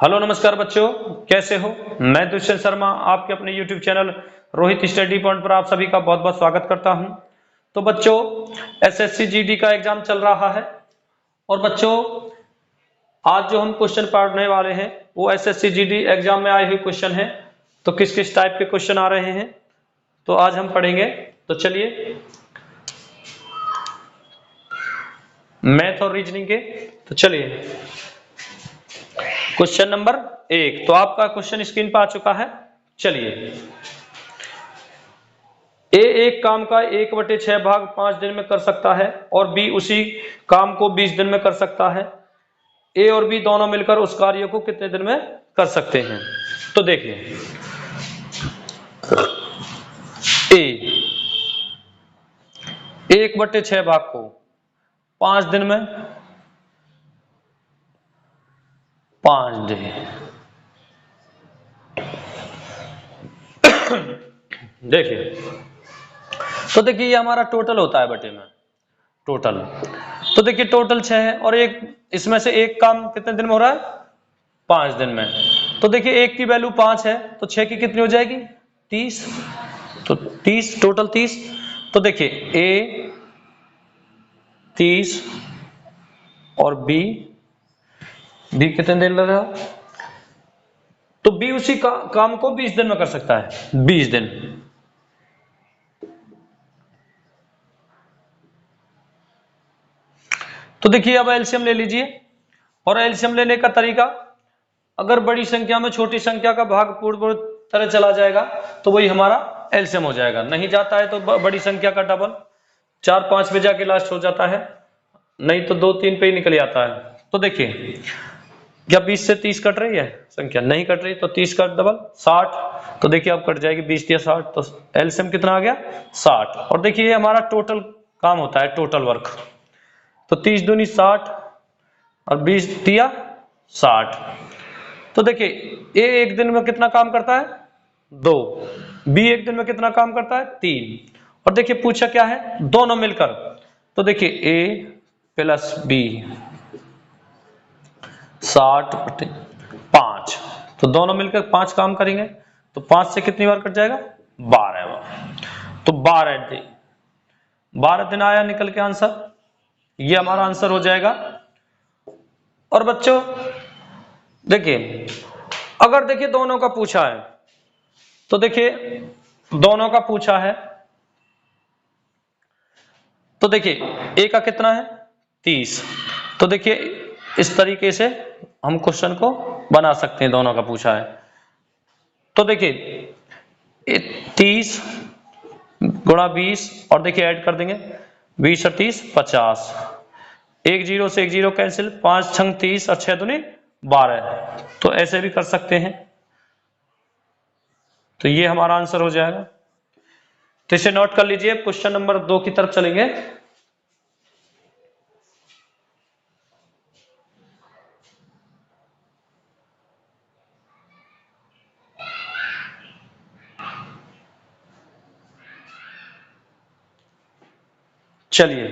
Hello नमस्कार बच्चों, कैसे हो। मैं दुष्यंत शर्मा आपके अपने YouTube channel Rohit study point पर आप सभी का बहुत बहुत स्वागत करता हूं। तो बच्चों, एसएससी जीडी का एग्जाम चल रहा है और बच्चों आज जो हम क्वेश्चन पढ़ने वाले हैं वो एसएससी जीडी एग्जाम में आए हुए क्वेश्चन हैं। तो किस किस टाइप के क्वेश्चन आ रहे हैं तो आज हम पढ़ेंगे। तो चलिए मैथ और रीजनिंग के, तो चलिए क्वेश्चन नंबर 1। तो आपका क्वेश्चन स्क्रीन पर आ चुका है। चलिए, ए एक काम का 1/6 भाग 5 दिन में कर सकता है और बी उसी काम को 20 दिन में कर सकता है। ए और बी दोनों मिलकर उस कार्य को कितने दिन में कर सकते हैं। तो देखिए, ए 1/6 भाग को 5 दिन में 5 दिन। देखिए, तो देखिए ये हमारा टोटल होता है बटे में टोटल। तो देखिए टोटल 6 है और एक इसमें से एक काम कितने दिन में हो रहा है, 5 दिन में। तो देखिए एक की वैल्यू 5 है तो 6 की कितनी हो जाएगी, 30। तो 30 टोटल 30। तो देखिए ए 30 और बी कितने दिन लग रहा, तो बी उसी काम को 20 दिन में कर सकता है, 20 दिन। तो देखिए अब एलसीएम ले लीजिए और एलसीएम लेने का तरीका, अगर बड़ी संख्या में छोटी संख्या का भाग पूर्ण तरह चला जाएगा तो वही हमारा एलसीएम हो जाएगा। नहीं जाता है तो बड़ी संख्या का डबल 4-5 पे जाके लास्ट हो जाता है, नहीं तो 2-3 पे ही निकल जाता है। तो देखिए क्या 20 से 30 कट रही है संख्या, नहीं कट रही, तो 30 का डबल 60। तो देखिए अब कट जाएगी 20 या 60, तो एलसीएम कितना आ गया 60। और देखिए ये हमारा टोटल काम होता है, टोटल वर्क। तो 30 दूनी 60 और 20 दिया 60। तो देखिए ए एक दिन में कितना काम करता है, 2। बी एक दिन में कितना काम करता है, 3। और देखिए पूछा क्या है, दोनों मिलकर। तो देखिए ए प्लस बी 60/5, तो दोनों मिलकर 5 काम करेंगे। तो 5 से कितनी बार कट जाएगा, 12 बार। तो 12 दिन आया निकल के आंसर, ये हमारा आंसर हो जाएगा। और बच्चों देखिए, अगर देखिए दोनों का पूछा है, तो देखिए दोनों का पूछा है, तो देखिए ए का कितना है 30। तो देखिए इस तरीके से हम क्वेश्चन को बना सकते हैं, दोनों का पूछा है। तो देखिए 30 गुणा 20 और देखिए ऐड कर देंगे 20 और 30 50। एक जीरो से एक जीरो कैंसिल, 5 छंग 30 और 6 दूनी 12। तो ऐसे भी कर सकते हैं, तो ये हमारा आंसर हो जाएगा। तो इसे नोट कर लीजिए। क्वेश्चन नंबर 2 की तरफ चलेंगे। चलिए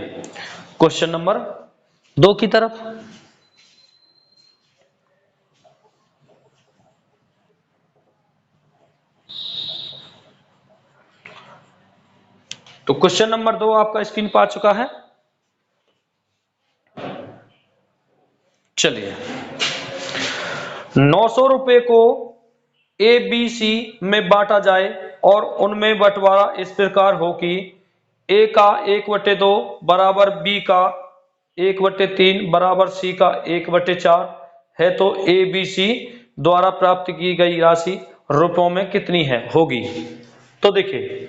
क्वेश्चन नंबर 2 की तरफ। तो क्वेश्चन नंबर 2 आपका स्क्रीन पर आ चुका है। चलिए, 900 रुपए को ए बी सी में बांटा जाए और उनमें बंटवारा इस प्रकार हो कि ए का 1/2 बराबर बी का 1/3 बराबर सी का 1/4 है। तो ए बी सी द्वारा प्राप्त की गई राशि रुपयों में कितनी है होगी। तो देखिए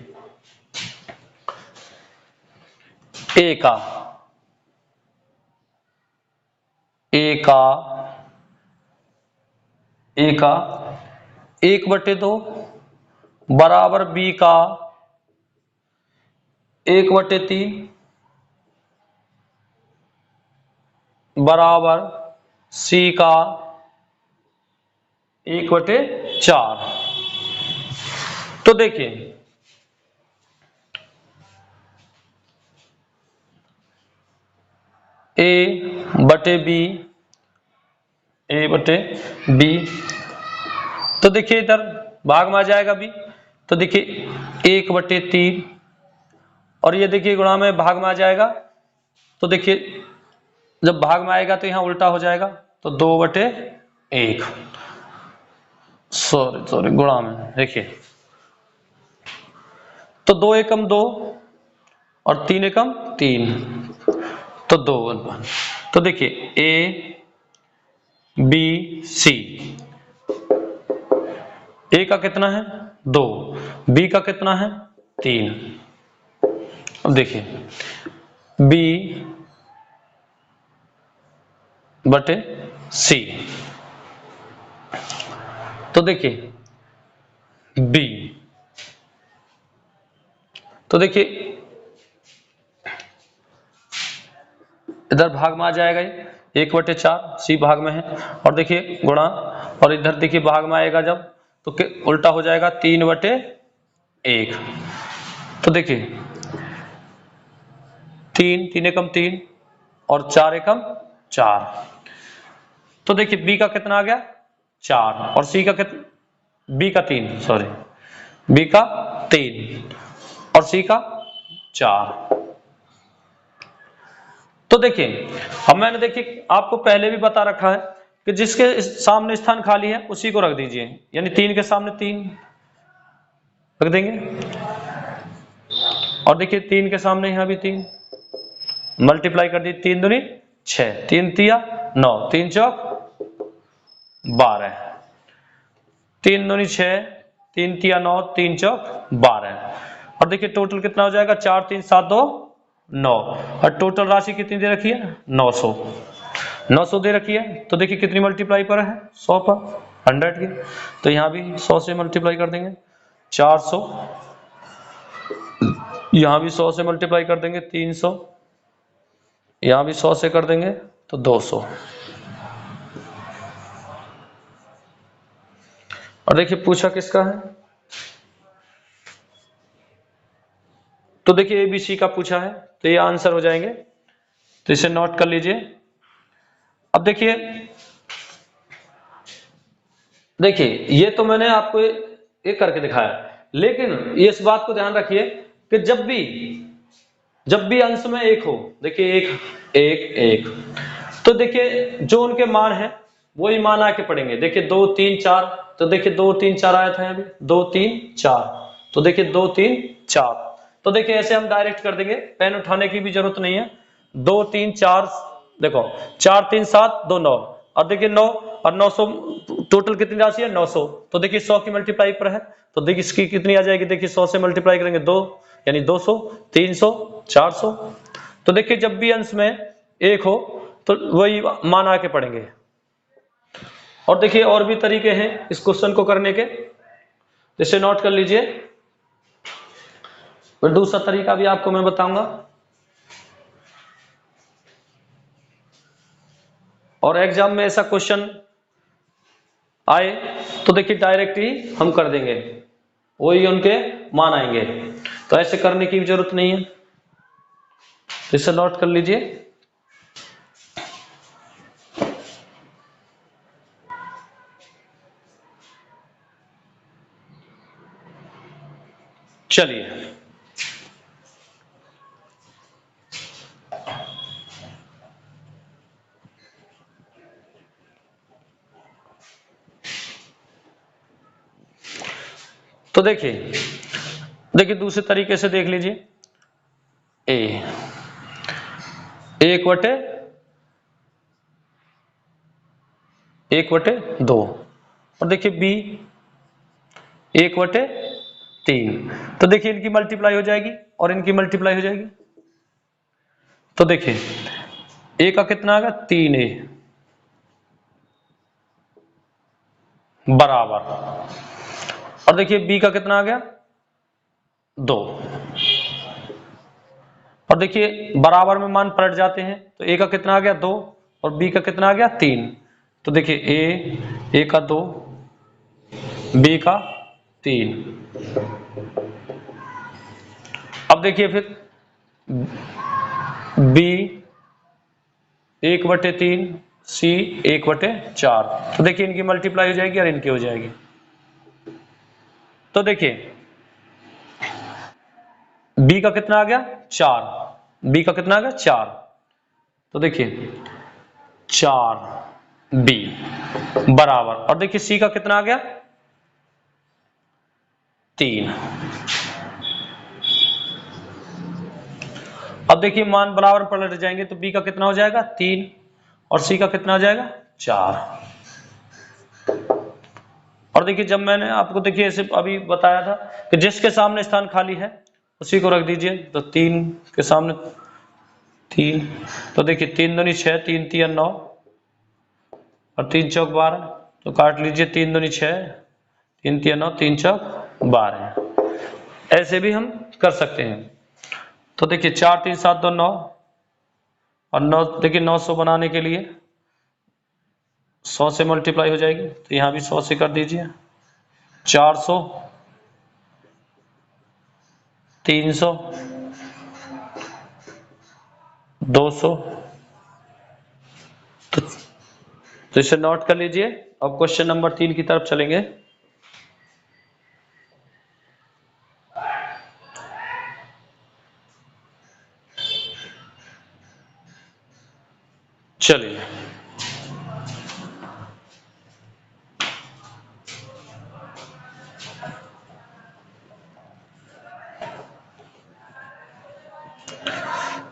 ए का ए का ए का 1/2 बराबर बी का 1/3 बराबर सी का 1/4। तो देखिए ए बटे बी ए बटे बी। तो देखिए इधर भाग में आ जाएगा बी, तो देखिए 1/3, और ये देखिए गुणा में भाग में आ जाएगा, तो देखिए जब भाग में आएगा तो यहाँ उल्टा हो जाएगा, तो 2/1, सॉरी गुणा में देखिए, तो 2 एकम 2 और 3 एकम 3, तो 2/1। तो देखिए ए बी सी, ए का कितना है 2, बी का कितना है 3। अब देखिए बी बटे सी, तो देखिए बी, तो देखिए इधर भाग में आ जाएगा ये 1/4, सी भाग में है, और देखिए गुणा, और इधर देखिए भाग में आएगा जब तो उल्टा हो जाएगा 3/1। तो देखिए 3 एकम 3 और 4 एकम 4, तो देखिए बी का कितना आ गया 4, और सी का कितना, बी का 3, सॉरी बी का 3 और सी का 4। तो देखिए अब मैंने देखिए आपको पहले भी बता रखा है कि जिसके सामने स्थान खाली है उसी को रख दीजिए, यानी 3 के सामने 3 रख देंगे, और देखिए 3 के सामने यहां भी 3, मल्टीप्लाई कर दी, 3 दूनी 6, 3 तिया 9, 3 चौक 12, 3 दूनी 6, 3 तिया 9, 3 चौक 12, और देखिए टोटल कितना हो जाएगा 4 3 7 2 9, और टोटल राशि कितनी दे रखी है 900 दे रखी है। तो देखिए कितनी मल्टीप्लाई पर है 100 पर 100 की, तो यहां भी 100 से मल्टीप्लाई कर देंगे 400, यहां भी 100 से मल्टीप्लाई कर देंगे 300, यहां भी 100 से कर देंगे तो 200, और देखिए पूछा किसका है, तो देखिए एबीसी का पूछा है, तो ये आंसर हो जाएंगे, तो इसे नोट कर लीजिए। अब देखिए ये तो मैंने आपको एक करके दिखाया, लेकिन ये इस बात को ध्यान रखिए कि जब भी अंश में एक हो, देखिए एक, तो देखिए जो उनके मान है वही मान आके पड़ेंगे। देखिए 2 3 4, तो देखिए 2 3 4 आया था अभी 2 3 4, तो देखिए 2 3 4, तो देखिए ऐसे हम डायरेक्ट कर देंगे, पेन उठाने की भी जरूरत नहीं है। 2 3 4, देखो 4 3 7 2 9, और देखिए 9 और 900 टोटल कितनी राशि है 900, तो देखिए 100 की मल्टीप्लाई पर है, तो देखिए इसकी कितनी आ जाएगी, देखिए 100 से मल्टीप्लाई करेंगे 2 यानी 200 300 400, तो देखिए जब भी अंश में एक हो तो वही मान आके पड़ेंगे। और देखिए और भी तरीके हैं इस क्वेश्चन को करने के, इसे नोट कर लीजिए, फिर दूसरा तरीका भी आपको मैं बताऊंगा, और एग्जाम में ऐसा क्वेश्चन आए तो देखिए डायरेक्ट ही हम कर देंगे, वही उनके मान आएंगे, तो ऐसे करने की जरूरत नहीं है, इसे नोट कर लीजिए। चलिए तो देखिए दूसरे तरीके से देख लीजिए, ए 1/2, और देखिए बी 1/3, तो देखिए इनकी मल्टीप्लाई हो जाएगी और इनकी मल्टीप्लाई हो जाएगी, तो देखिए ए का कितना आ गया 3a बराबर, और देखिए बी का कितना आ गया 2, और देखिए बराबर में मान पलट जाते हैं, तो ए का कितना आ गया 2 और बी का कितना आ गया 3, तो देखिए ए का 2 बी का 3, अब देखिए फिर बी 1/3 सी 1/4। तो देखिए इनकी मल्टीप्लाई हो जाएगी और इनकी हो जाएगी। तो देखिए बी का कितना आ गया 4, बी का कितना आ गया 4। तो देखिए 4 बी बराबर, और देखिए सी का कितना आ गया 3। अब देखिए मान बराबर पलट जाएंगे तो बी का कितना हो जाएगा 3 और सी का कितना हो जाएगा 4। और देखिए जब मैंने आपको देखिए ऐसे अभी बताया था कि जिसके सामने स्थान खाली है उसी को रख दीजिए, तो 3 के सामने 3, तो देखिए 3 दूनी 6, 3 3 9 और 3 चौक 12, तो काट लीजिए 3 दूनी 6, 3 3 9, 3 चौक 12। ऐसे भी हम कर सकते हैं। तो देखिए 4 3 7 2 9 और 9, देखिए 900 बनाने के लिए 100 से मल्टीप्लाई हो जाएगी, तो यहाँ भी 100 से कर दीजिए। 400, 300, 200, तो इसे नोट कर लीजिए। अब क्वेश्चन नंबर 3 की तरफ चलेंगे। चलिए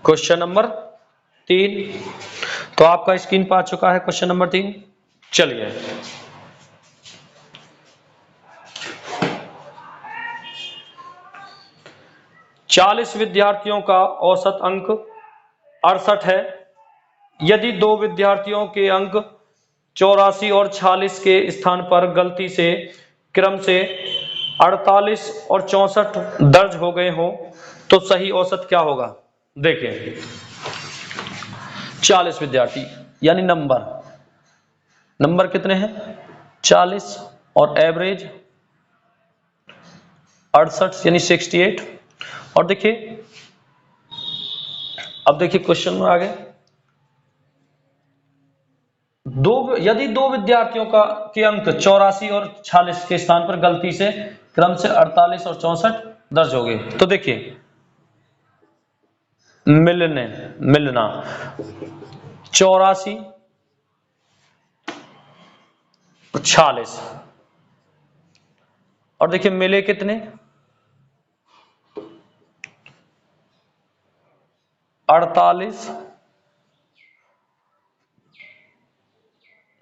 क्वेश्चन नंबर 3, तो आपका स्क्रीन पर आ चुका है क्वेश्चन नंबर 3। चलिए चालीस विद्यार्थियों का औसत अंक 68 है। यदि दो विद्यार्थियों के अंक 84 और 46 के स्थान पर गलती से क्रम से 48 और 64 दर्ज हो गए हों तो सही औसत क्या होगा। देखिए 40 विद्यार्थी यानी नंबर कितने हैं 40 और एवरेज 68 यानी 68। और देखिए अब देखिए क्वेश्चन में आगे यदि दो विद्यार्थियों के अंक 84 और 46 के स्थान पर गलती से क्रम से 48 और 64 दर्ज हो गए, तो देखिए मिलना 84 और 46, और देखिए मिले कितने 48,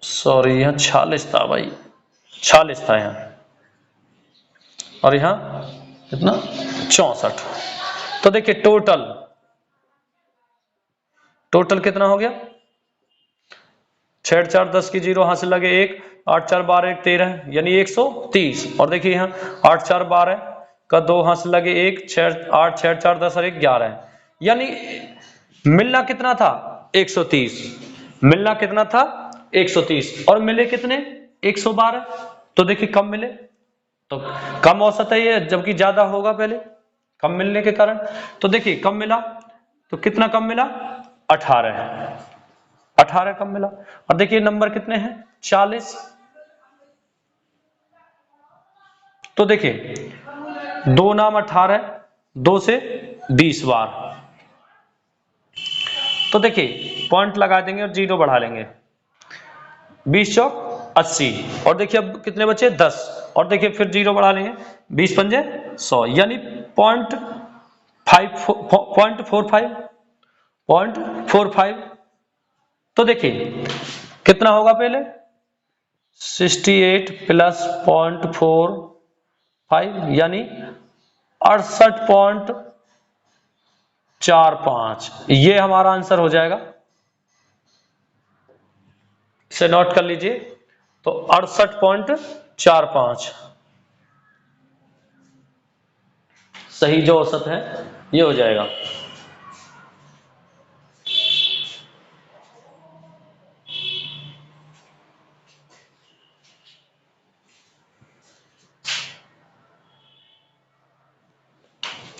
सॉरी यहाँ 46 था भाई, 46 था यहाँ, और यहाँ कितना 64। तो देखिए टोटल कितना हो गया 6 4 10 की 0 हासिल लगे 1, 8 4 12 1 13 यानी 130। और देखिए यहाँ 8 4 12 का 2 हासिल लगे 1, 6 8 6 4 10 और 1 11 यानी मिलना कितना था 130, मिलना कितना था 130 और मिले कितने 112। तो देखिए कम मिले तो कम औसत है ये, जबकि ज्यादा होगा पहले कम मिलने के कारण। तो देखिए कम मिला तो कितना कम मिला 18 कम मिला। और देखिए नंबर कितने हैं 40। तो देखिए 2 नाम 18, 2 से 20 बार, तो देखिए पॉइंट लगा देंगे और 0 बढ़ा लेंगे, 20 चौक 80, और देखिए अब कितने बचे 10, और देखिए फिर 0 बढ़ा लेंगे 20 पंजे 100 यानी 0.45। तो देखिए कितना होगा पहले 68 प्लस 0.45 यानी 68.45, ये हमारा आंसर हो जाएगा। इसे नोट कर लीजिए, तो 68.45 सही जो औसत है ये हो जाएगा।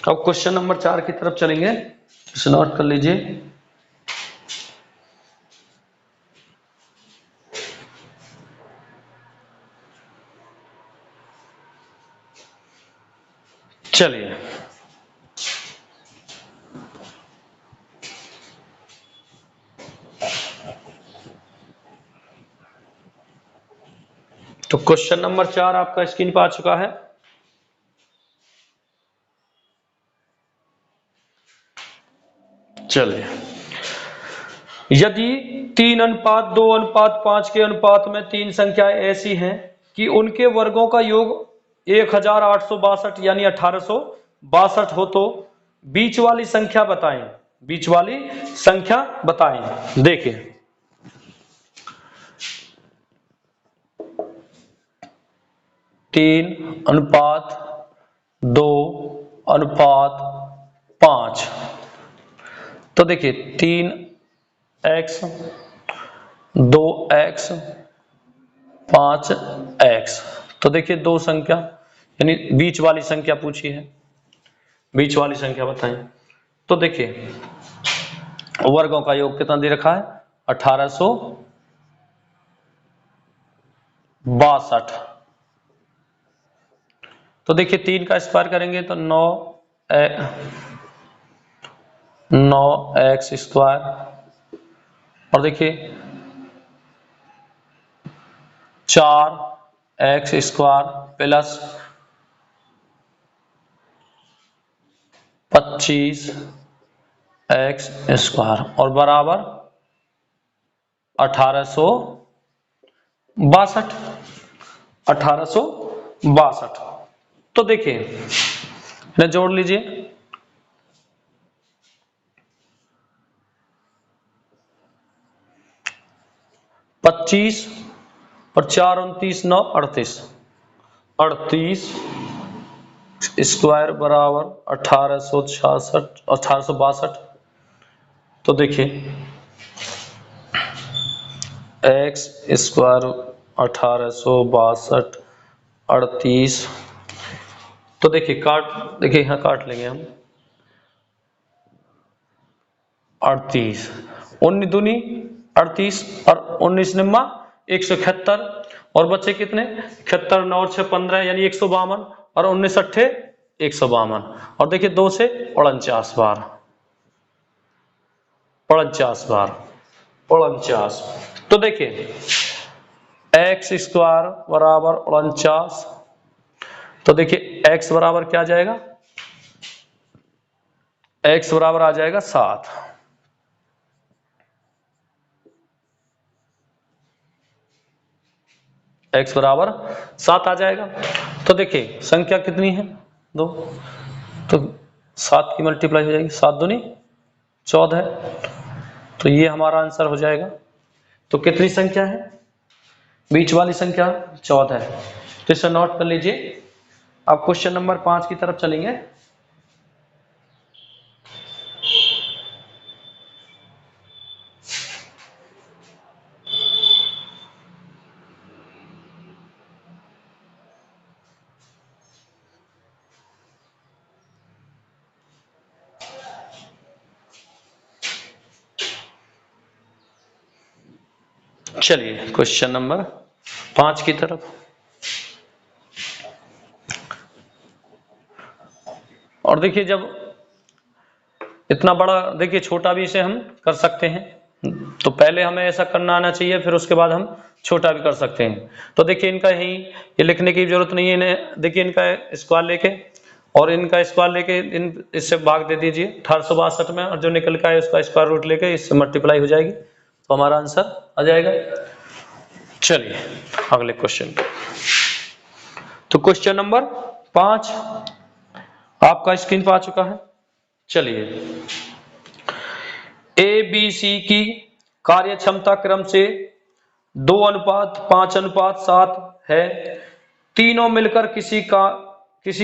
अब क्वेश्चन नंबर 4 की तरफ चलेंगे, इसे नोट कर लीजिए। चलिए तो क्वेश्चन नंबर 4 आपका स्क्रीन पर आ चुका है। चलिए, यदि 3:2:5 के अनुपात में तीन संख्याएं ऐसी हैं कि उनके वर्गों का योग 1862 यानी 1862 हो तो बीच वाली संख्या बताएं। बीच वाली संख्या बताएं। देखिए 3:2:5 तो देखिए 3x 2x 5x तो देखिए दो संख्या यानी बीच वाली संख्या पूछी है, बीच वाली संख्या बताएं। तो देखिए वर्गों का योग कितना दे रखा है 1862। तो देखिए 3 का स्क्वायर करेंगे तो 9x स्क्वायर और देखिए 4x square plus 25x square और बराबर 1862। तो देखिए इन्हें जोड़ लीजिए 25 और 4 29 9 38 स्क्वायर बराबर 1862। तो देखिए x स्क्वायर 1862 38 तो देखिए देखिए यहां काट लेंगे हम 38 19 दूनी 38 और 19 निम्मा 171 और बच्चे कितने 71 9 और 6 15 यानी 152 और 19 अट्ठे 152 और देखिए 2 से 49 बार 49। तो देखिए x स्क्वायर बराबर 49 तो देखिए x बराबर क्या आ जाएगा x बराबर आ जाएगा 7। x बराबर 7 आ जाएगा। तो देखिए संख्या कितनी है 2 तो 7 की मल्टीप्लाई हो जाएगी 7 दूनी 14 तो ये हमारा आंसर हो जाएगा। तो कितनी संख्या है बीच वाली संख्या 14 है। तो इसे नोट कर लीजिए। अब क्वेश्चन नंबर 5 की तरफ चलेंगे। चलिए क्वेश्चन नंबर 5 की तरफ। और देखिए जब इतना बड़ा देखिए छोटा भी इसे हम कर सकते हैं तो पहले हमें ऐसा करना आना चाहिए फिर उसके बाद हम छोटा भी कर सकते हैं। तो देखिए इनका यही ये लिखने की जरूरत नहीं है इन्हें देखिए इनका स्क्वायर लेके और इनका स्क्वायर लेके इससे भाग दे दीजिए 1862 में और जो निकल का है उसका स्क्वायर रूट लेके इससे मल्टीप्लाई हो जाएगी तो हमारा आंसर आ जाएगा। चलिए अगले क्वेश्चन। तो क्वेश्चन नंबर 5 आपका स्क्रीन पर आ चुका है। चलिए ABC की कार्य क्षमता क्रम से 2:5:7 है। तीनों मिलकर किसी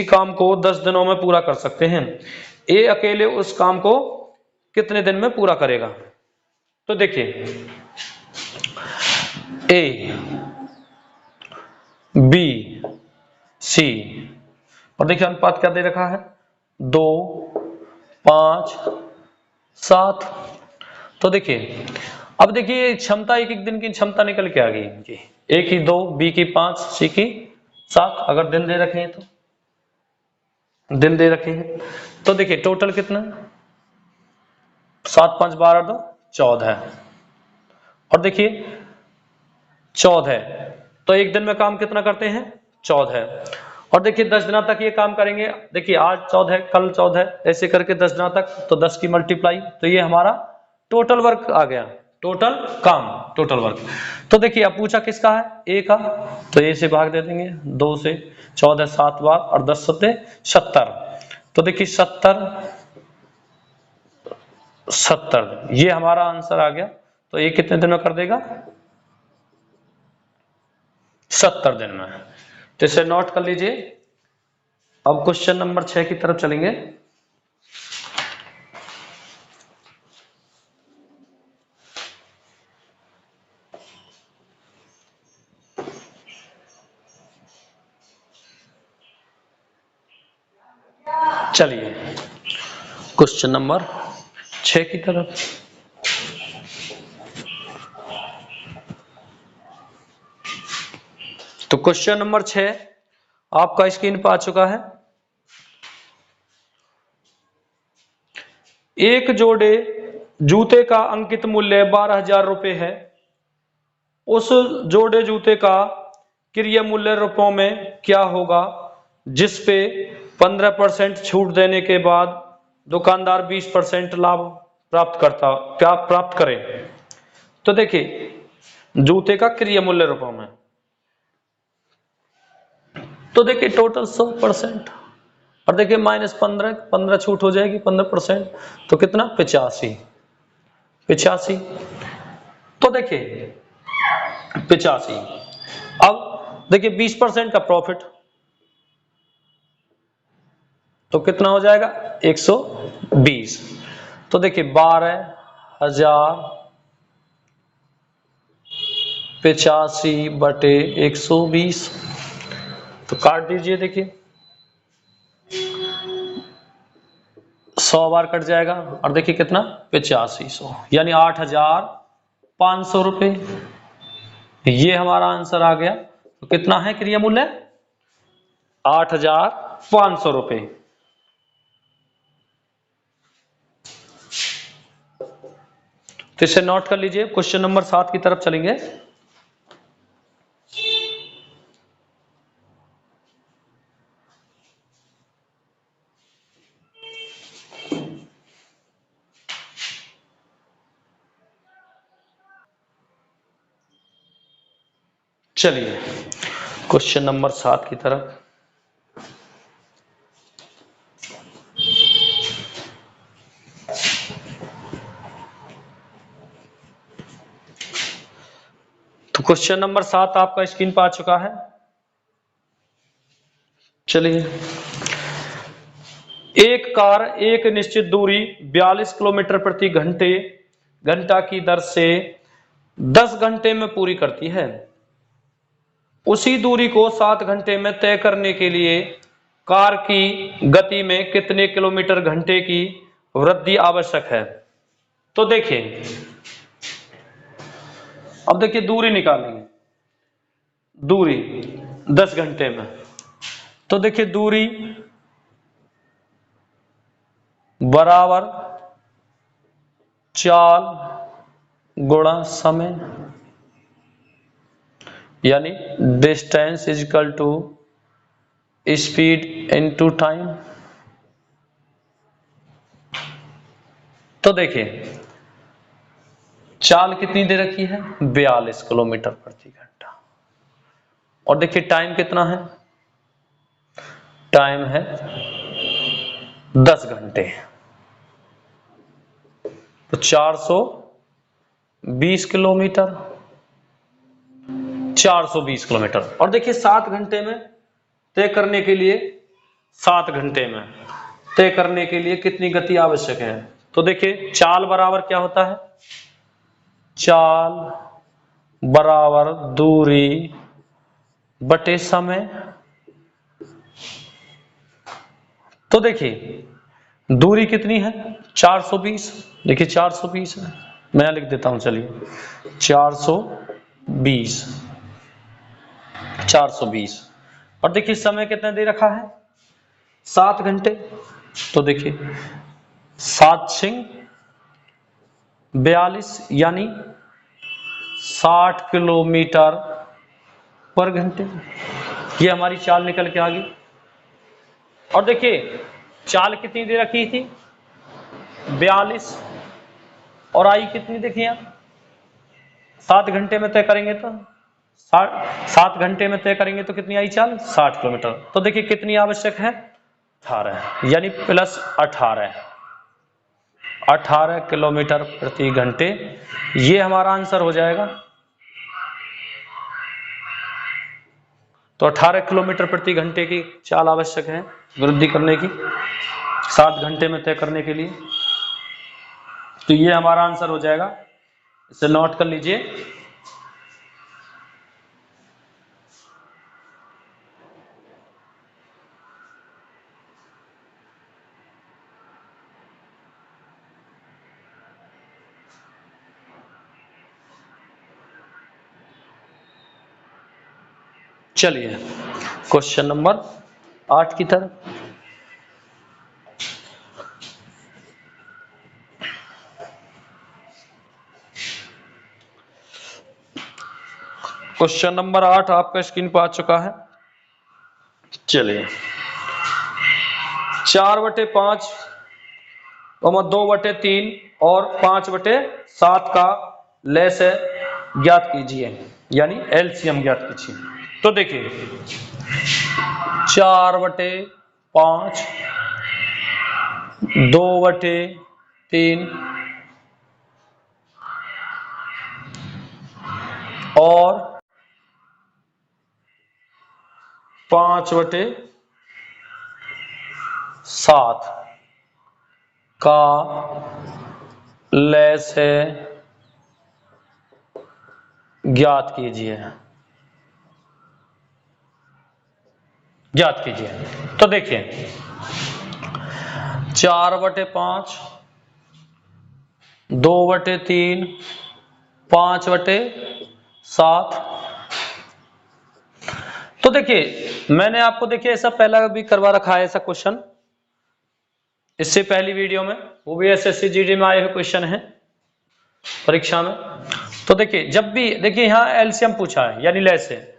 काम को 10 दिनों में पूरा कर सकते हैं। A अकेले उस काम को कितने दिन में पूरा करेगा। तो देखिए A B C और देखिए अनुपात क्या दे रखा है 2:5:7। तो देखिए अब देखिए क्षमता एक एक दिन की क्षमता निकल के आ गई इनकी A की 2 B की 5 C की 7 अगर दिन दे रखे हैं तो दिन दे रखे हैं। तो देखिए टोटल कितना, 7 5 12 2 14, और देखिए 14, तो एक दिन में काम कितना करते हैं, 14, और देखिए 10 दिनों तक ये काम करेंगे। देखिए आज 14 कल 14, ऐसे करके 10 दिनों तक, तो 10 की मल्टीप्लाई, तो ये हमारा टोटल वर्क आ गया, टोटल काम, टोटल वर्क। तो देखिए अब पूछा किसका है, ए का, तो ए से भाग दे देंगे, 2 से, 14 7 बार और 10 सत्ते 70, तो देखिए 70 ये हमारा आंसर आ गया। तो ये कितने दिन में कर देगा, 70 दिन में। तो इसे नोट कर लीजिए। अब क्वेश्चन नंबर 6 की तरफ चलेंगे। चलिए क्वेश्चन नंबर 6 की तरफ। तो क्वेश्चन नंबर 6 आपका स्क्रीन पर आ चुका है। एक जोड़े जूते का अंकित मूल्य 12,000 रुपए है। उस जोड़े जूते का क्रय मूल्य रुपयों में क्या होगा, जिस पे 15% छूट देने के बाद दुकानदार 20% लाभ प्राप्त करे। तो देखिए जूते का क्रय मूल्य रुपयों में, तो देखिए टोटल 100%, और देखिए -15 छूट हो जाएगी 15%, तो कितना 85। तो देखिए 85, अब देखिए 20% का प्रॉफिट, तो कितना हो जाएगा 120। तो देखिए 12,085 बटे 120, तो काट दीजिए। देखिए 100 बार कट जाएगा, और देखिए कितना 8500, यानी 8,500 रुपए, ये हमारा आंसर आ गया। तो कितना है क्रय मूल्य, 8,500 रुपए। तो इसे नोट कर लीजिए। क्वेश्चन नंबर 7 की तरफ चलेंगे। चलिए क्वेश्चन नंबर 7 की तरफ। तो क्वेश्चन नंबर 7 आपका स्क्रीन पर आ चुका है। चलिए, एक कार एक निश्चित दूरी 42 किलोमीटर प्रति घंटा की दर से 10 घंटे में पूरी करती है। उसी दूरी को 7 घंटे में तय करने के लिए कार की गति में कितने किलोमीटर घंटे की वृद्धि आवश्यक है। तो देखिए अब देखिए दूरी निकालेंगे, दूरी 10 घंटे में, तो देखिए दूरी बराबर चाल गुणा समय, यानी distance is equal to speed into time. तो देखिए चाल कितनी दे रखी है, 42 किलोमीटर प्रति घंटा, और देखिए टाइम कितना है, टाइम है 10 घंटे, तो 420 किलोमीटर, 420 किलोमीटर। और देखिए 7 घंटे में तय करने के लिए, 7 घंटे में तय करने के लिए कितनी गति आवश्यक है। तो देखिए चाल बराबर क्या होता है, चाल बराबर दूरी बटे समय। तो देखिए दूरी कितनी है 420, देखिए 420 है, मैं लिख देता हूं, चलिए 420, और देखिए समय कितना दे रखा है 7 घंटे। तो देखिए 7 सिंह 42 यानी 60 किलोमीटर पर घंटे। ये हमारी चाल निकल के आ गई। और देखिए चाल कितनी दे रखी थी 42 और आई कितनी देखिए आप 7 घंटे में तय करेंगे तो 7 घंटे में तय करेंगे तो कितनी आई चाल 60 किलोमीटर। तो देखिए कितनी आवश्यक है 18 यानी प्लस 18 किलोमीटर प्रति घंटे। ये हमारा आंसर हो जाएगा। तो 18 किलोमीटर प्रति घंटे की चाल आवश्यक है वृद्धि करने की 7 घंटे में तय करने के लिए। तो ये हमारा आंसर हो जाएगा। इसे नोट कर लीजिए। चलिए क्वेश्चन नंबर 8 की तरफ। क्वेश्चन नंबर 8 आपका स्क्रीन पर आ चुका है। चलिए 4/5 और 2/3 और 5/7 का लेस है ज्ञात कीजिए यानी एलसीएम ज्ञात कीजिए। तो देखिए 4/5 2/3 और 5/7 का लेस है ज्ञात कीजिए। तो देखिए 4/5 2/3 5/7। तो देखिए मैंने आपको देखिए ऐसा पहला भी करवा रखा है ऐसा क्वेश्चन इससे पहली वीडियो में, वो भी एसएससी जीडी में आए हुए क्वेश्चन है परीक्षा में। तो देखिए जब भी देखिए यहाँ एलसीएम पूछा है यानी लेस है।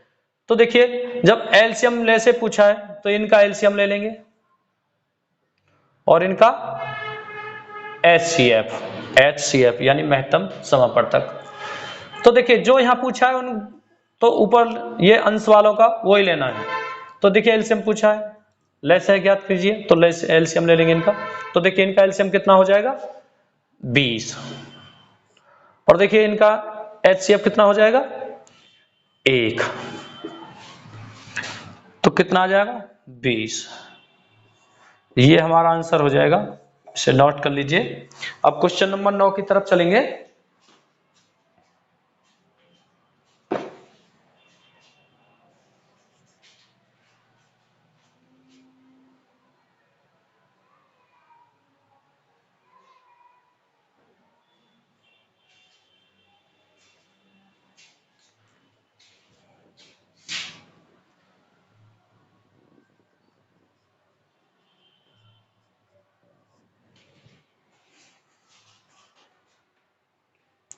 तो देखिए जब एलसीएम लेस है पूछा है तो इनका एलसीएम ले लेंगे और इनका एचसीएफ यानी महत्तम समापवर्तक। तो देखिए जो यहाँ पूछा है उन तो ऊपर ये अंश वालों का वो ही लेना है। तो देखिए एलसीएम पूछा है लेस है ज्ञात कीजिए तो लेस एलसीएम ले लेंगे इनका। तो देखिए इनका एलसीएम कितना हो जाएगा 20 और देखिए इनका एचसीएफ कितना हो जाएगा 1। तो कितना आ जाएगा 20। ये हमारा आंसर हो जाएगा। इसे नोट कर लीजिए। अब क्वेश्चन नंबर 9 की तरफ चलेंगे।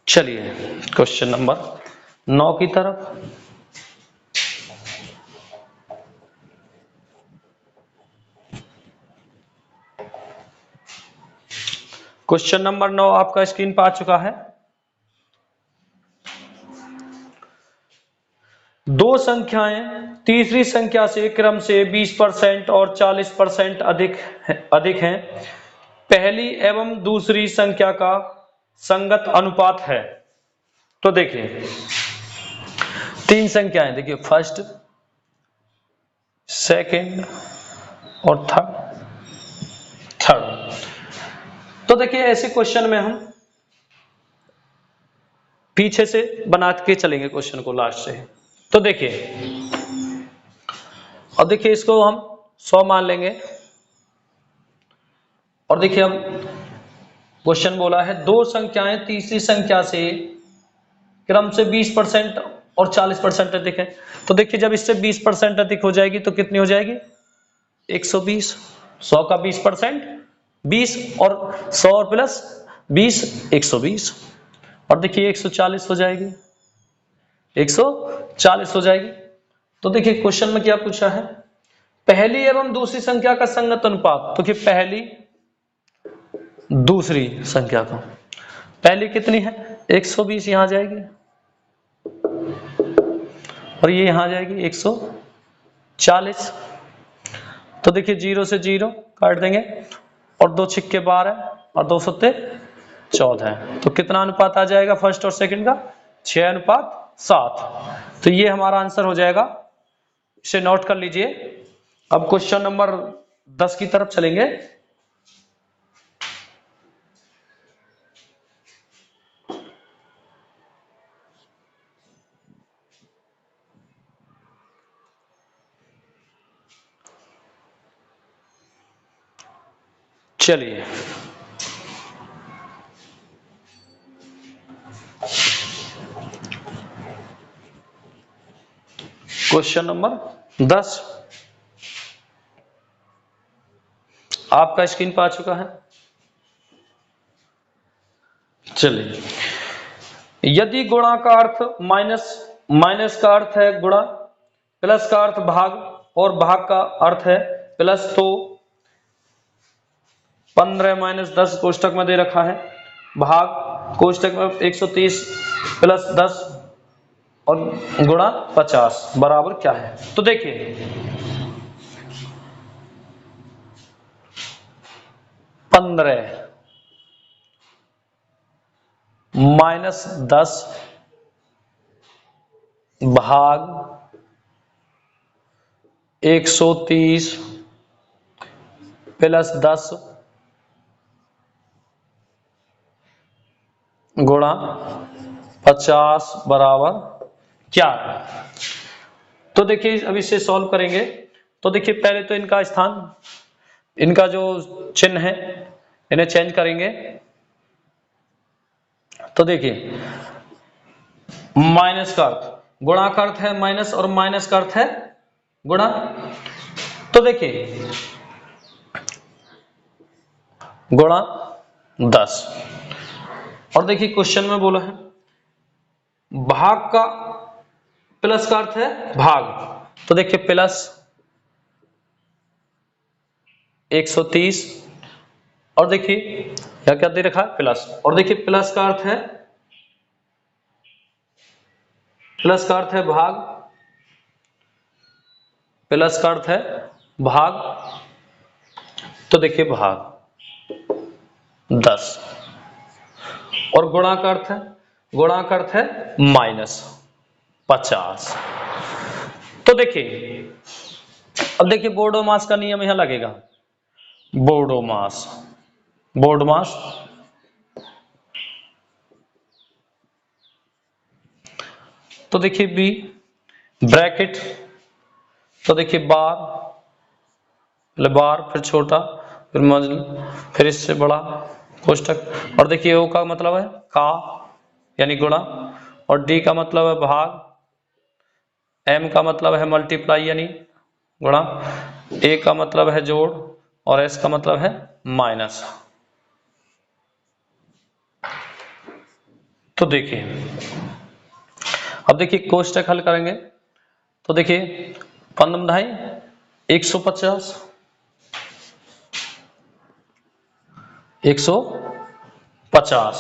चलिए क्वेश्चन नंबर 9 की तरफ। क्वेश्चन नंबर 9 आपका स्क्रीन पर आ चुका है। दो संख्याएं तीसरी संख्या से क्रम से 20% और 40% अधिक हैं। पहली एवं दूसरी संख्या का संगत अनुपात है। तो देखिए 3 संख्याएं देखिए फर्स्ट सेकंड और थर्ड। तो देखिए ऐसे क्वेश्चन में हम पीछे से बना के चलेंगे क्वेश्चन को लास्ट से। तो देखिए और देखिए इसको हम 100 मान लेंगे और देखिए अब क्वेश्चन बोला है दो संख्याएं तीसरी संख्या से क्रम से 20% और 40% अधिक है। तो देखिए जब इससे 20% अधिक हो जाएगी तो कितनी हो जाएगी 120। 100 का 20%, 20 और 100 और प्लस 20, 120। और देखिए 140 हो जाएगी, 140 हो जाएगी। तो देखिए क्वेश्चन में क्या पूछा है, पहली एवं दूसरी संख्या का संगत अनुपात। तो कि पहली दूसरी संख्या का, पहली कितनी है 120, यहां जाएगी और ये यहां जाएगी 140। तो देखिए 0 से 0 काट देंगे और 2 छिक्के 12 और 2 सत्ते 14। तो कितना अनुपात आ जाएगा फर्स्ट और सेकंड का, 6:7। तो ये हमारा आंसर हो जाएगा, इसे नोट कर लीजिए। अब क्वेश्चन नंबर 10 की तरफ चलेंगे। चलिए क्वेश्चन नंबर 10 आपका स्क्रीन पर आ चुका है। चलिए, यदि गुणा का अर्थ माइनस, माइनस का अर्थ है गुणा, प्लस का अर्थ भाग और भाग का अर्थ है प्लस, तो 15 - 10 कोष्टक में दे रखा है, भाग कोष्टक में 130 + 10 और गुणा 50 बराबर क्या है। तो देखिए 15 - 10 भाग 130 + 10 गुणा 50 बराबर क्या है। तो देखिए अब इसे सॉल्व करेंगे। तो देखिए पहले तो इनका स्थान, इनका जो चिन्ह है इन्हें चेंज करेंगे। तो देखिए माइनस का अर्थ, गुणा का अर्थ है माइनस और माइनस का अर्थ है गुणा। तो देखिए गुणा 10 और देखिए क्वेश्चन में बोला है भाग का, प्लस का अर्थ है भाग। तो देखिए प्लस 130 और देखिए क्या क्या दे रखा है प्लस, और देखिए प्लस का अर्थ है, प्लस का अर्थ है भाग, प्लस का अर्थ है भाग। तो देखिए भाग 10 और गुणा का अर्थ है, गुणा का अर्थ है -50। तो देखिए अब देखिए बोर्डो मास का नियम यहां लगेगा, बोर्डो मास, बोर्ड मास। तो देखिए बी ब्रैकेट, तो देखिए बार, पहले बार फिर छोटा फिर मजल फिर इससे बड़ा कोष्टक, और देखिए ओ का मतलब है का यानी गुणा, और डी का मतलब है भाग, एम का मतलब है मल्टीप्लाई यानी गुणा, ए का मतलब है जोड़ और एस का मतलब है माइनस। तो देखिए अब देखिए कोष्टक हल करेंगे। तो देखिए 15 × 150 150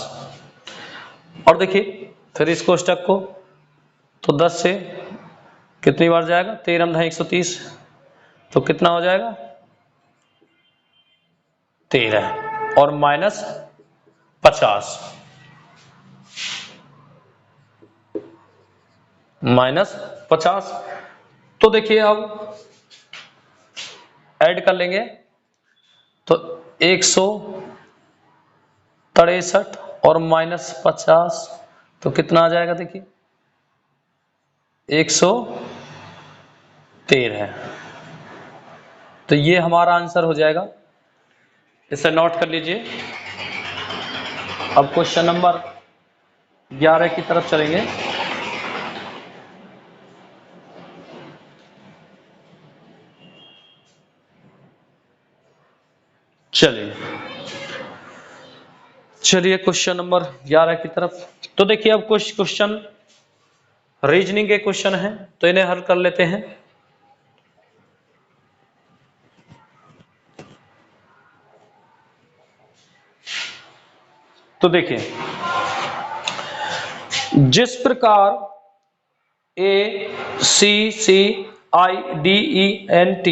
और देखिए फिर इस कोष्टक को तो 10 से कितनी बार जाएगा, 13 × 130, तो कितना हो जाएगा 13 और -50, -50। तो देखिए अब ऐड कर लेंगे तो 163 और -50 तो कितना आ जाएगा देखिए 113। तो ये हमारा आंसर हो जाएगा, इसे नोट कर लीजिए। अब क्वेश्चन नंबर 11 की तरफ चलेंगे। चलिए चलिए क्वेश्चन नंबर 11 की तरफ। तो देखिए अब कुछ क्वेश्चन रीजनिंग के क्वेश्चन हैं, तो इन्हें हल कर लेते हैं। तो देखिए जिस प्रकार ACCIDENT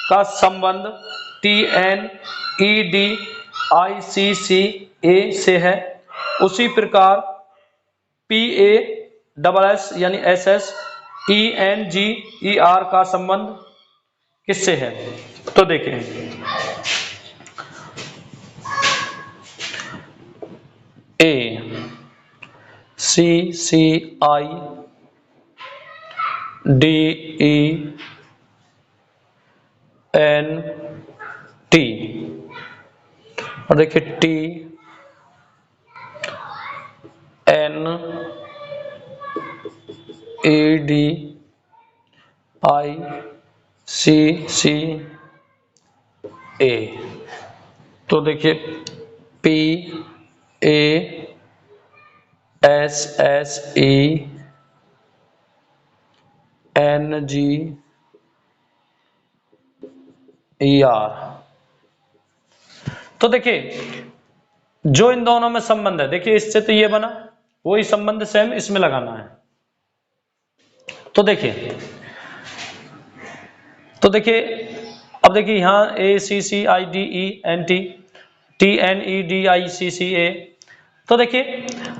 का संबंध TNEDICCA से है, उसी प्रकार PASS यानी SSENGER का संबंध किससे है? तो देखिए ACCIDENT और देखिए TNEDICCA, तो देखिए PASSENGER। तो देखिए जो इन दोनों में संबंध है, देखिए इससे तो ये बना, वही संबंध सेम इसमें लगाना है। तो देखिए अब देखिए यहां ACCIDENT TNEDICCA, तो देखिए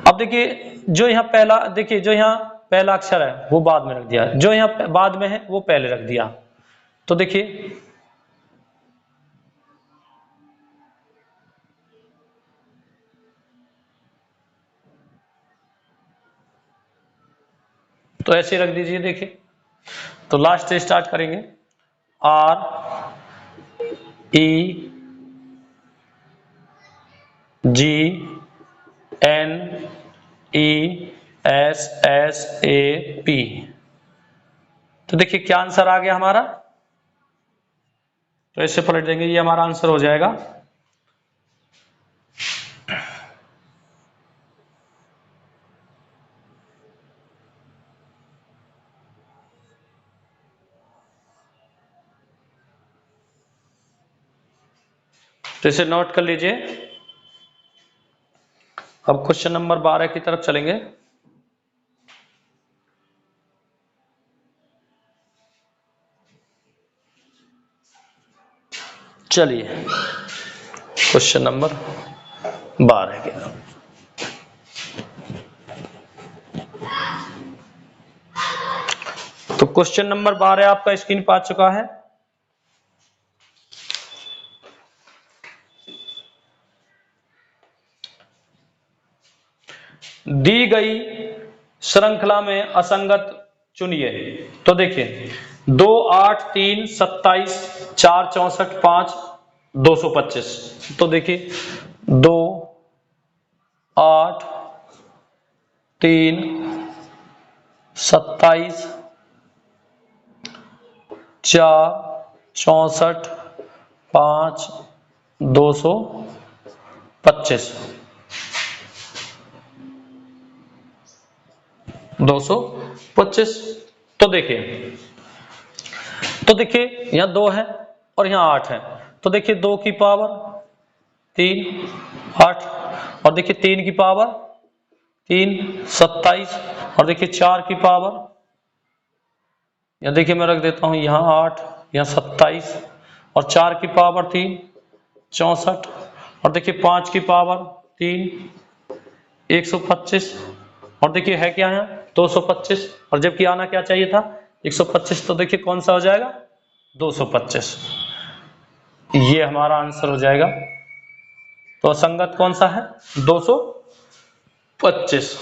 अब देखिए जो यहाँ पहला, देखिए जो यहाँ पहला अक्षर है वो बाद में रख दिया, जो यहाँ बाद में है वो पहले रख दिया। तो देखिए तो ऐसे रख दीजिए। देखिए तो लास्ट से स्टार्ट करेंगे, REGNESSAP। तो देखिए क्या आंसर आ गया हमारा, तो ऐसे पलट देंगे, ये हमारा आंसर हो जाएगा। तो इसे नोट कर लीजिए। अब क्वेश्चन नंबर 12 की तरफ चलेंगे। चलिए क्वेश्चन नंबर 12 के, तो क्वेश्चन नंबर 12 आपका स्क्रीन पर आ चुका है। दी गई श्रृंखला में असंगत चुनिए। तो देखिए 2 8 3 27 4 64 5 225। तो देखिए 2 8 3 27 4 64 5 225 225। तो देखिए यहां 2 है और यहां 8 है, तो देखिए 2 की पावर 3 8, और देखिए 3 की पावर 3 27, और देखिए 4 की पावर, या देखिए मैं रख देता हूं यहां 8 यहां 27, और 4 की पावर 3 64, और देखिए 5 की पावर 3 125, और देखिए है क्या है 225, और जबकि आना क्या चाहिए था 125, तो देखिए कौन सा हो जाएगा 225, ये हमारा आंसर हो जाएगा। तो असंगत कौन सा है 225।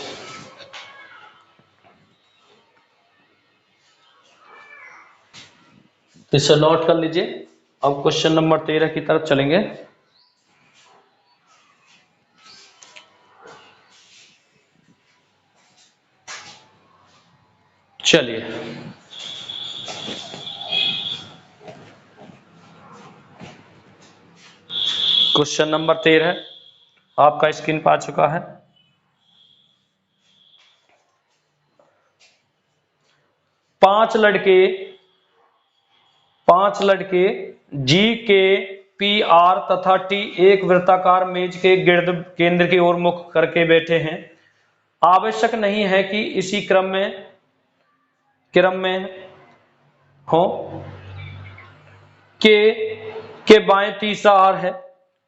इसे नोट कर लीजिए। अब क्वेश्चन नंबर 13 की तरफ चलेंगे। चलिए क्वेश्चन नंबर 13 आपका स्क्रीन पर आ चुका है। पांच लड़के जी के पी आर तथा टी एक वृत्ताकार मेज के गिर्द केंद्र की ओर मुख करके बैठे हैं। आवश्यक नहीं है कि इसी क्रम में हो। के बाएं तीसरा आर है,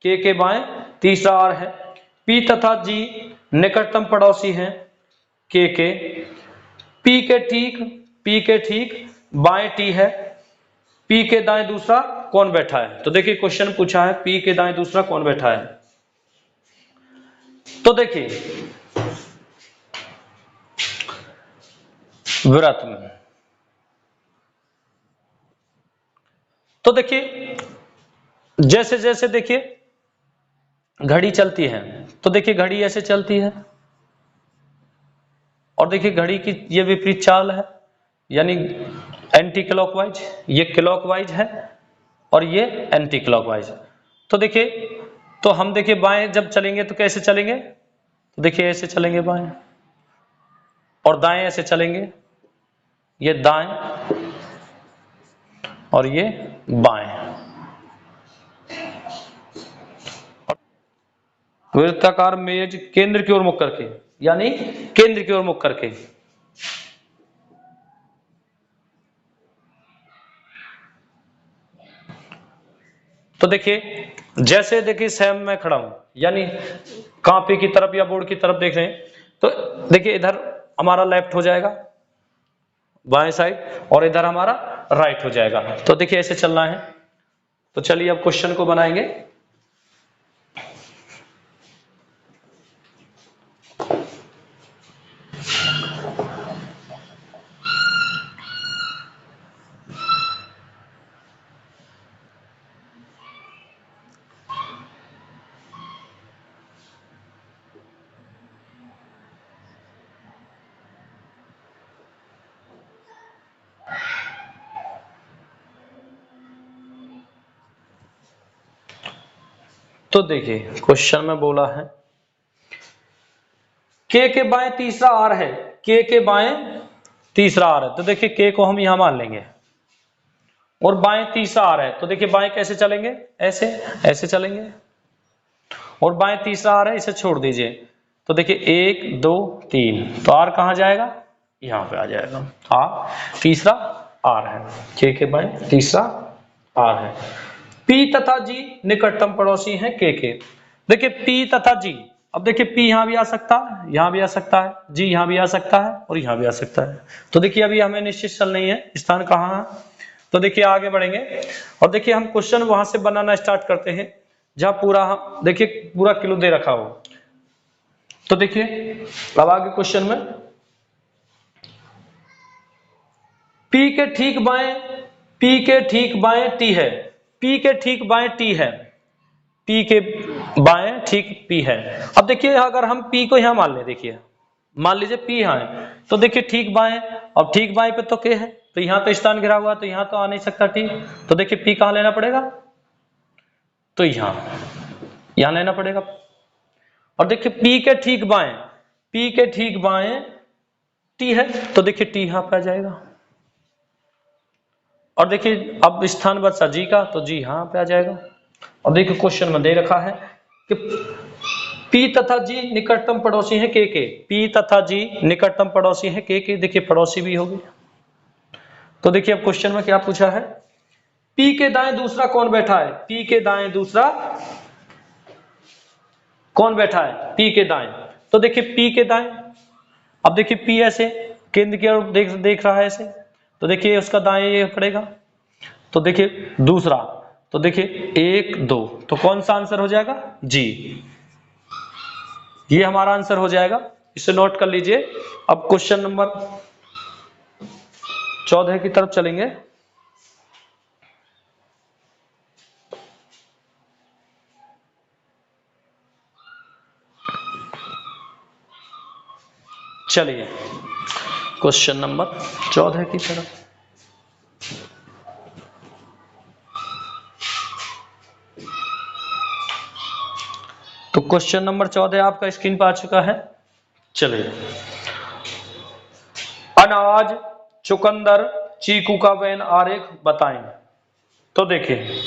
के बाएं तीसरा आर है। पी तथा जी निकटतम पड़ोसी हैं के। पी के ठीक बाएं टी है। पी के दाएं दूसरा कौन बैठा है? तो देखिए क्वेश्चन पूछा है पी के दाएं दूसरा कौन बैठा है। तो देखिए वृत्त में, तो देखिए जैसे जैसे देखिए घड़ी चलती है, तो देखिए घड़ी ऐसे चलती है और देखिए घड़ी की ये विपरीत चाल है, यानी एंटी क्लॉकवाइज, ये क्लॉकवाइज है और ये एंटी क्लॉकवाइज है। तो देखिए, तो हम देखिए बाएं जब चलेंगे तो कैसे चलेंगे? तो देखिए ऐसे चलेंगे बाएं, और दाएं ऐसे चलेंगे, ये दाएं और ये बाएं। वृत्ताकार मेज केंद्र की ओर मुख करके, यानी केंद्र की ओर मुख करके। तो देखिए जैसे देखिए सेम मैं खड़ा हूं, यानी कॉपी की तरफ या बोर्ड की तरफ देख रहे हैं, तो देखिए इधर हमारा लेफ्ट हो जाएगा बाएं साइड और इधर हमारा राइट हो जाएगा। तो देखिए ऐसे चलना है। तो चलिए अब क्वेश्चन को बनाएंगे। तो देखिए क्वेश्चन में बोला है के बाएं तीसरा आर है, के बाएं तीसरा आर है। तो देखिए के को हम यहां मान लेंगे और बाएं तीसरा आर है। तो देखिए बाएं कैसे चलेंगे? ऐसे ऐसे चलेंगे, और बाएं तीसरा आर है, इसे छोड़ दीजिए। तो देखिए 1 2 3, तो आर कहां जाएगा? यहां पे आ जाएगा। आर तीसरा आर है, के बाएं तीसरा आर है। पी तथा जी निकटतम पड़ोसी हैं के। देखिए पी तथा जी, अब देखिए पी यहां भी आ सकता है, यहां भी आ सकता है, जी यहां भी आ सकता है और यहां भी आ सकता है। तो देखिए अभी हमें निश्चित चल नहीं है स्थान कहां है। तो देखिए आगे बढ़ेंगे और देखिए हम क्वेश्चन वहां से बनाना स्टार्ट करते हैं जहां पूरा देखिए पूरा क्लू दे रखा हो। तो देखिए अब आगे क्वेश्चन में पी के ठीक बाएं टी है, पी के ठीक बाएं टी है, पी के बाएं ठीक पी है। अब देखिए अगर हम पी को यहां मान ले, देखिए मान लीजिए पी यहां है, तो देखिए ठीक बाएं, अब ठीक बाएं पे तो के है, तो यहां तो स्थान घिरा हुआ, तो यहां तो आ नहीं सकता टी। तो देखिए पी कहां लेना पड़ेगा? तो यहां लेना पड़ेगा। और देखिए पी के ठीक बाएं टी है, तो देखिए टी यहां पे आ जाएगा। और देखिए अब स्थान बचा जी का, तो जी यहां पे आ जाएगा। और देखिए क्वेश्चन में दे रखा है कि पी तथा जी निकटतम पड़ोसी हैं के। पी तथा जी निकटतम पड़ोसी हैं के। देखिए पड़ोसी भी होगी। तो देखिए अब क्वेश्चन में क्या पूछा है, पी के दाएं दूसरा कौन बैठा है? पी के दाएं दूसरा कौन बैठा है? पी के दाएं। तो देखिए पी के दाएं, अब देखिए पी ऐसे केंद्र की ओर देख रहा है ऐसे, तो देखिए उसका दाएं ये पड़ेगा। तो देखिए दूसरा, तो देखिए 1 2, तो कौन सा आंसर हो जाएगा? जी, ये हमारा आंसर हो जाएगा। इसे नोट कर लीजिए। अब क्वेश्चन नंबर 14 की तरफ चलेंगे। चलिए क्वेश्चन नंबर 14 की तरफ। क्वेश्चन नंबर 14 आपका स्क्रीन पर आ चुका है। चलिए, अनाज, चुकंदर, चीकू का वेन आरेख बताएं। तो देखिए,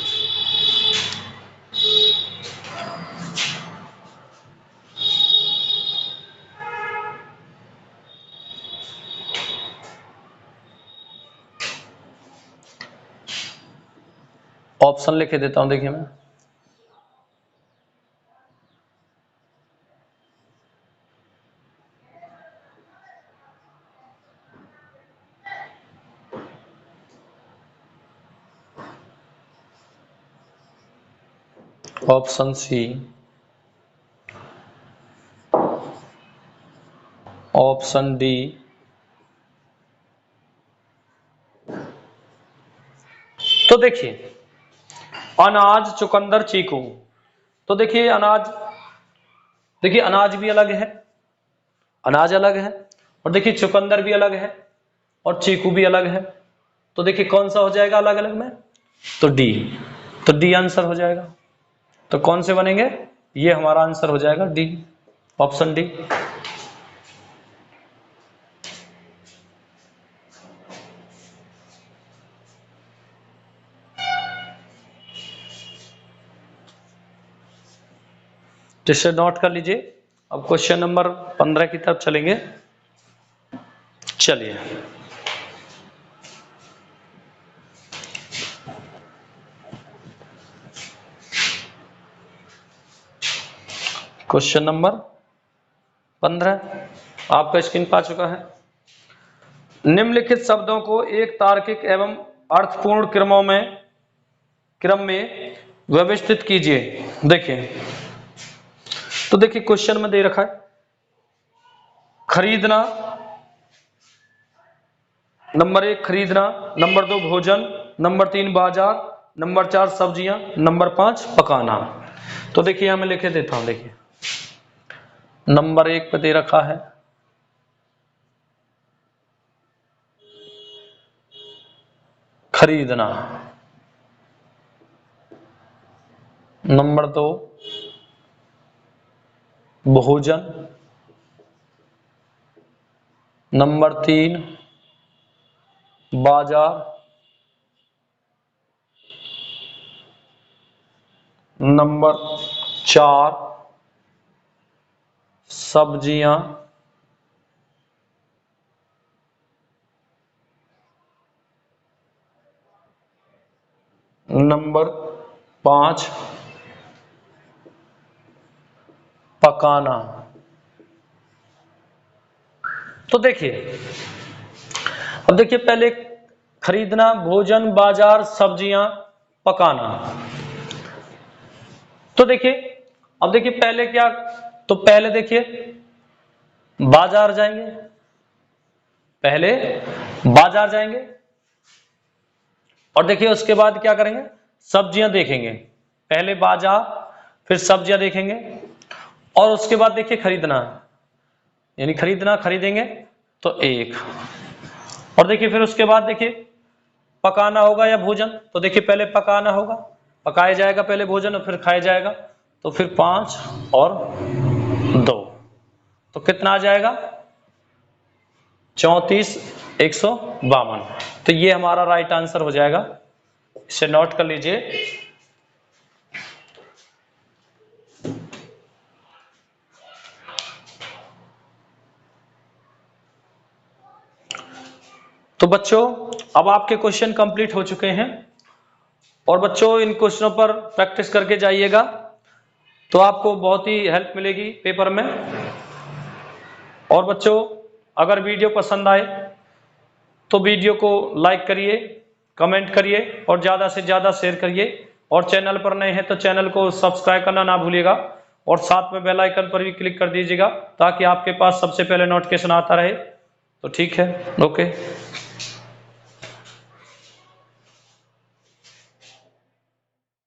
ऑप्शन लिखे देता हूं, देखिए मैं। ऑप्शन सी, ऑप्शन डी, तो देखिए अनाज, चुकंदर, चीकू। तो देखिए अनाज, देखिए अनाज भी अलग है, अनाज अलग है, और देखिए चुकंदर भी अलग है और चीकू भी अलग है। तो देखिए कौन सा हो जाएगा अलग अलग में, तो डी, तो डी आंसर हो जाएगा। तो कौन से बनेंगे, ये हमारा आंसर हो जाएगा डी, ऑप्शन डी। जिससे नोट कर लीजिए। अब क्वेश्चन नंबर 15 की तरफ चलेंगे। चलिए, क्वेश्चन नंबर 15 आपका स्क्रीन पर आ चुका है। निम्नलिखित शब्दों को एक तार्किक एवं अर्थपूर्ण क्रम में व्यवस्थित कीजिए। देखिए, तो देखिए क्वेश्चन में दे रखा है खरीदना, नंबर 1 खरीदना, नंबर 2 भोजन, नंबर 3 बाजार, नंबर 4 सब्जियां, नंबर 5 पकाना। तो देखिए यहां मैं लिखे देता हूं, देखिए नंबर 1 पे दे रखा है खरीदना, नंबर 2 भोजन, नंबर 3 बाजार, नंबर 4 सब्जियां, नंबर 5 पकाना। तो देखिए, अब देखिए पहले खरीदना, भोजन, बाजार, सब्जियां, पकाना। तो देखिए, अब देखिए पहले क्या, तो पहले देखिए बाजार जाएंगे, पहले बाजार जाएंगे और देखिए उसके बाद क्या करेंगे, सब्जियां देखेंगे, पहले बाजार फिर सब्जियां देखेंगे और उसके बाद देखिए खरीदना, यानी खरीदना खरीदेंगे तो 1, और देखिए फिर उसके बाद देखिए पकाना होगा या भोजन, तो देखिए पहले पकाना होगा, पकाया जाएगा पहले भोजन और फिर खाया जाएगा, तो फिर 5 और 2, तो कितना आ जाएगा 34 152। तो ये हमारा राइट आंसर हो जाएगा, इसे नोट कर लीजिए। तो बच्चों अब आपके क्वेश्चन कंप्लीट हो चुके हैं और बच्चों इन क्वेश्चनों पर प्रैक्टिस करके जाइएगा, तो आपको बहुत ही हेल्प मिलेगी पेपर में। और बच्चों अगर वीडियो पसंद आए तो वीडियो को लाइक करिए, कमेंट करिए और ज़्यादा से ज़्यादा शेयर करिए, और चैनल पर नए हैं तो चैनल को सब्सक्राइब करना ना भूलिएगा और साथ में बेल आइकन पर भी क्लिक कर दीजिएगा ताकि आपके पास सबसे पहले नोटिफिकेशन आता रहे। तो ठीक है, ओके।